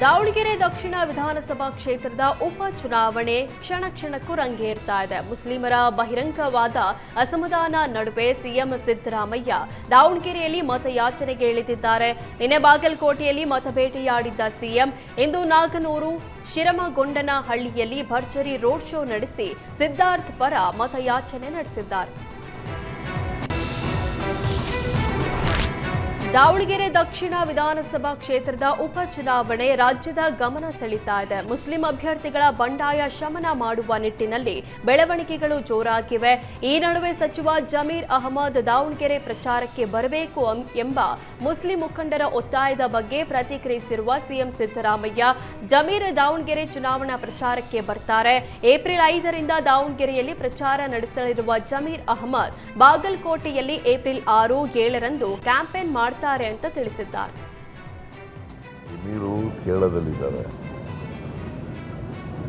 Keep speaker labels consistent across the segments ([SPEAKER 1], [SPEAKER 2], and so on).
[SPEAKER 1] ದಾವಣಗೆರೆ ದಕ್ಷಿಣ ವಿಧಾನಸಭಾ ಕ್ಷೇತ್ರದ ಉಪ ಚುನಾವಣೆ ಕ್ಷಣ ಕ್ಷಣಕ್ಕೂ ರಂಗೇರ್ತಾ ಇದೆ. ಮುಸ್ಲಿಮರ ಬಹಿರಂಗವಾದ ಅಸಮಾಧಾನ ನಡುವೆ ಸಿಎಂ ಸಿದ್ದರಾಮಯ್ಯ ದಾವಣಗೆರೆಯಲ್ಲಿ ಮತಯಾಚನೆಗೆ ಇಳಿದಿದ್ದಾರೆ. ನಿನ್ನೆ ಬಾಗಲಕೋಟೆಯಲ್ಲಿ ಮತಬೇಟೆಯಾಡಿದ್ದ ಸಿಎಂ ಇಂದು ನಾಗನೂರು ಶಿರಮಗೊಂಡನಹಳ್ಳಿಯಲ್ಲಿ ಭರ್ಜರಿ ರೋಡ್ ಶೋ ನಡೆಸಿ ಸಿದ್ದಾರ್ಥ್ ಪರ ಮತಯಾಚನೆ ನಡೆಸಿದ್ದಾರೆ. ದಾವಣಗೆರೆ ದಕ್ಷಿಣ ವಿಧಾನಸಭಾ ಕ್ಷೇತ್ರದ ಉಪ ಚುನಾವಣೆ ರಾಜ್ಯದ ಗಮನ ಸೆಳೀತಾ ಇದೆ. ಮುಸ್ಲಿಂ ಅಭ್ಯರ್ಥಿಗಳ ಬಂಡಾಯ ಶಮನ ಮಾಡುವ ನಿಟ್ಟಿನಲ್ಲಿ ಬೆಳವಣಿಗೆಗಳು ಜೋರಾಗಿವೆ. ಈ ನಡುವೆ ಸಚಿವ ಜಮೀರ್ ಅಹಮದ್ ದಾವಣಗೆರೆ ಪ್ರಚಾರಕ್ಕೆ ಬರಬೇಕು ಎಂಬ ಮುಸ್ಲಿಂ ಮುಖಂಡರ ಒತ್ತಾಯದ ಬಗ್ಗೆ ಪ್ರತಿಕ್ರಿಯಿಸಿರುವ ಸಿಎಂ ಸಿದ್ದರಾಮಯ್ಯ, ಜಮೀರ್ ದಾವಣಗೆರೆ ಚುನಾವಣಾ ಪ್ರಚಾರಕ್ಕೆ ಬರ್ತಾರೆ. ಏಪ್ರಿಲ್ 5ರಿಂದ ದಾವಣಗೆರೆಯಲ್ಲಿ ಪ್ರಚಾರ ನಡೆಸಲಿರುವ ಜಮೀರ್ ಅಹಮದ್ ಬಾಗಲಕೋಟೆಯಲ್ಲಿ ಏಪ್ರಿಲ್ 6, 7ರಂದು ಕ್ಯಾಂಪೇನ್ ಮಾಡ್ತಾರೆ ಅಂತ ತಿಳಿಸಿದ್ದಾರೆ.
[SPEAKER 2] ಜಮೀರು ಕೇರಳದಲ್ಲಿದ್ದಾರೆ,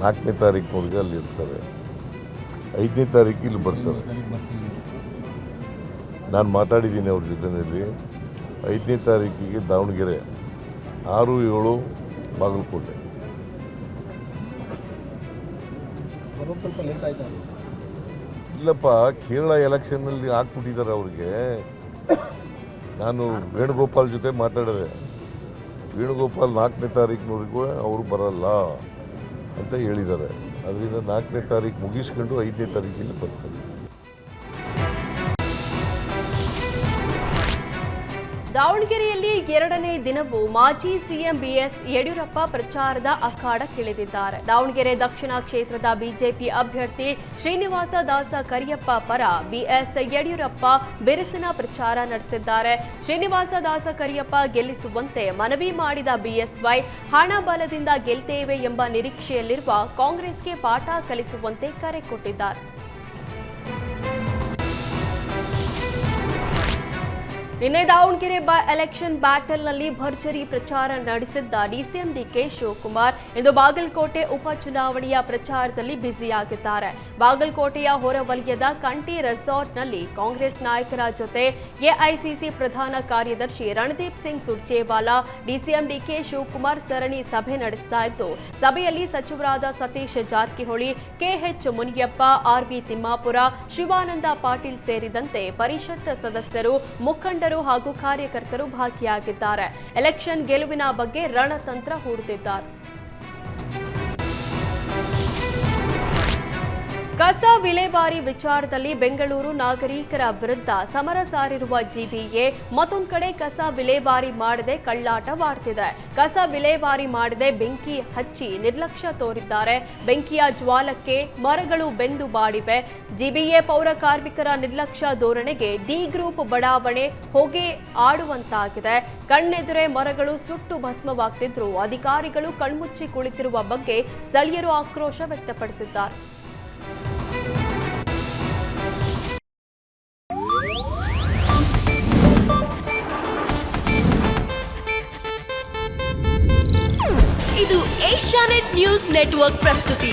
[SPEAKER 2] 4ನೇ ತಾರೀಕಿನವರೆಗೆ ಅಲ್ಲಿ ಇರ್ತಾರೆ, 5ನೇ ತಾರೀಕು ಇಲ್ಲಿ ಬರ್ತಾರೆ. ನಾನು ಮಾತಾಡಿದ್ದೀನಿ ಅವ್ರ ಜೊತೆಯಲ್ಲಿ. 5ನೇ ತಾರೀಕಿಗೆ ದಾವಣಗೆರೆ, 6, 7 ಬಾಗಲಕೋಟೆ. ಇಲ್ಲಪ್ಪ, ಕೇರಳ ಎಲೆಕ್ಷನ್ನಲ್ಲಿ ಹಾಕ್ಬಿಟ್ಟಿದ್ದಾರೆ ಅವ್ರಿಗೆ. ನಾನು ವೇಣುಗೋಪಾಲ್ ಜೊತೆ ಮಾತಾಡಿದೆ. ವೇಣುಗೋಪಾಲ್ 4ನೇ ತಾರೀಕಿನವರೆಗೂ ಅವರು ಬರಲ್ಲ ಅಂತ ಹೇಳಿದ್ದಾರೆ. ಅದರಿಂದ 4ನೇ ತಾರೀಕು ಮುಗಿಸ್ಕೊಂಡು 5ನೇ ತಾರೀಕಿನಲ್ಲಿ ಬರ್ತಾರೆ.
[SPEAKER 1] ದಾವಣಗೆರೆಯಲ್ಲಿ 2ನೇ ದಿನವೂ ಮಾಜಿ ಸಿಎಂ ಬಿಎಸ್ ಯಡಿಯೂರಪ್ಪ ಪ್ರಚಾರದ ಅಖಾಡಕ್ಕಿಳಿದಿದ್ದಾರೆ. ದಾವಣಗೆರೆ ದಕ್ಷಿಣ ಕ್ಷೇತ್ರದ ಬಿಜೆಪಿ ಅಭ್ಯರ್ಥಿ ಶ್ರೀನಿವಾಸ ದಾಸ ಕರಿಯಪ್ಪ ಪರ ಬಿಎಸ್ ಯಡಿಯೂರಪ್ಪ ಬಿರುಸಿನ ಪ್ರಚಾರ ನಡೆಸಿದ್ದಾರೆ. ಶ್ರೀನಿವಾಸ ದಾಸ ಕರಿಯಪ್ಪ ಗೆಲ್ಲಿಸುವಂತೆ ಮನವಿ ಮಾಡಿದ ಬಿಎಸ್ವೈ, ಹಣ ಬಲದಿಂದ ಗೆಲ್ತೇವೆ ಎಂಬ ನಿರೀಕ್ಷೆಯಲ್ಲಿರುವ ಕಾಂಗ್ರೆಸ್ಗೆ ಪಾಠ ಕಲಿಸುವಂತೆ ಕರೆ ಕೊಟ್ಟಿದ್ದಾರೆ. ನಿನ್ನೆ ದಾವಣಗೆರೆ ಎಲೆಕ್ಷನ್ ಬ್ಯಾಟಲ್ನಲ್ಲಿ ಭರ್ಜರಿ ಪ್ರಚಾರ ನಡೆಸಿದ್ದ ಡಿಸಿಎಂ ಡಿಕೆ ಶಿವಕುಮಾರ್ ಇಂದು ಬಾಗಲಕೋಟೆ ಉಪಚುನಾವಣೆಯ ಪ್ರಚಾರದಲ್ಲಿ ಬ್ಯುಸಿಯಾಗಿದ್ದಾರೆ. ಬಾಗಲಕೋಟೆಯ ಹೊರವಲಯದ ಕಂಠಿ ರೆಸಾರ್ಟ್ನಲ್ಲಿ ಕಾಂಗ್ರೆಸ್ ನಾಯಕರ ಜೊತೆ ಎಐಸಿಸಿ ಪ್ರಧಾನ ಕಾರ್ಯದರ್ಶಿ ರಣದೀಪ್ ಸಿಂಗ್ ಸುರ್ಜೇವಾಲಾ, ಡಿಸಿಎಂ ಡಿಕೆ ಶಿವಕುಮಾರ್ ಸರಣಿ ಸಭೆ ನಡೆಸ್ತಾ ಇದ್ದು, ಸಭೆಯಲ್ಲಿ ಸಚಿವರಾದ ಸತೀಶ್ ಜಾರಕಿಹೊಳಿ, ಕೆಎಚ್ ಮುನಿಯಪ್ಪ, ಆರ್ವಿ ತಿಮ್ಮಾಪುರ, ಶಿವಾನಂದ ಪಾಟೀಲ್ ಸೇರಿದಂತೆ ಪರಿಷತ್ ಸದಸ್ಯರು, ಮುಖಂಡರು ಹಾಗೂ ಕಾರ್ಯಕರ್ತರು ಭಾಗಿಯಾಗಿದ್ದಾರೆ. ಎಲೆಕ್ಷನ್ ಗೆಲುವಿನ ಬಗ್ಗೆ ರಣತಂತ್ರ ಹೂಡುತ್ತಿದ್ದಾರೆ. ಕಸ ವಿಲೇವಾರಿ ವಿಚಾರದಲ್ಲಿ ಬೆಂಗಳೂರು ನಾಗರಿಕರ ವಿರುದ್ಧ ಸಮರ ಸಾರಿರುವ ಜಿಬಿಎ ಮತ್ತೊಂದು ಕಡೆ ಕಸ ವಿಲೇವಾರಿ ಮಾಡದೆ ಕಳ್ಳಾಟವಾಡ್ತಿದೆ. ಕಸ ವಿಲೇವಾರಿ ಮಾಡದೆ ಬೆಂಕಿ ಹಚ್ಚಿ ನಿರ್ಲಕ್ಷ್ಯ ತೋರಿದ್ದಾರೆ. ಬೆಂಕಿಯ ಜ್ವಾಲಕ್ಕೆ ಮರಗಳು ಬೆಂದು ಬಾಡಿವೆ. ಜಿಬಿಎ ಪೌರ ಕಾರ್ಮಿಕರ ನಿರ್ಲಕ್ಷ್ಯ ಧೋರಣೆಗೆ ಡಿ ಗ್ರೂಪ್ ಬಡಾವಣೆ ಹೊಗೆ ಆಡುವಂತಾಗಿದೆ. ಕಣ್ಣೆದುರೇ ಮರಗಳು ಸುಟ್ಟು ಭಸ್ಮವಾಗ್ತಿದ್ರು ಅಧಿಕಾರಿಗಳು ಕಣ್ಮುಚ್ಚಿ ಕುಳಿತಿರುವ ಬಗ್ಗೆ ಸ್ಥಳೀಯರು ಆಕ್ರೋಶ ವ್ಯಕ್ತಪಡಿಸಿದ್ದಾರೆ.
[SPEAKER 3] ಇದು ಏಷ್ಯಾನೆಟ್ ನ್ಯೂಸ್ ನೆಟ್ವರ್ಕ್ ಪ್ರಸ್ತುತಿ.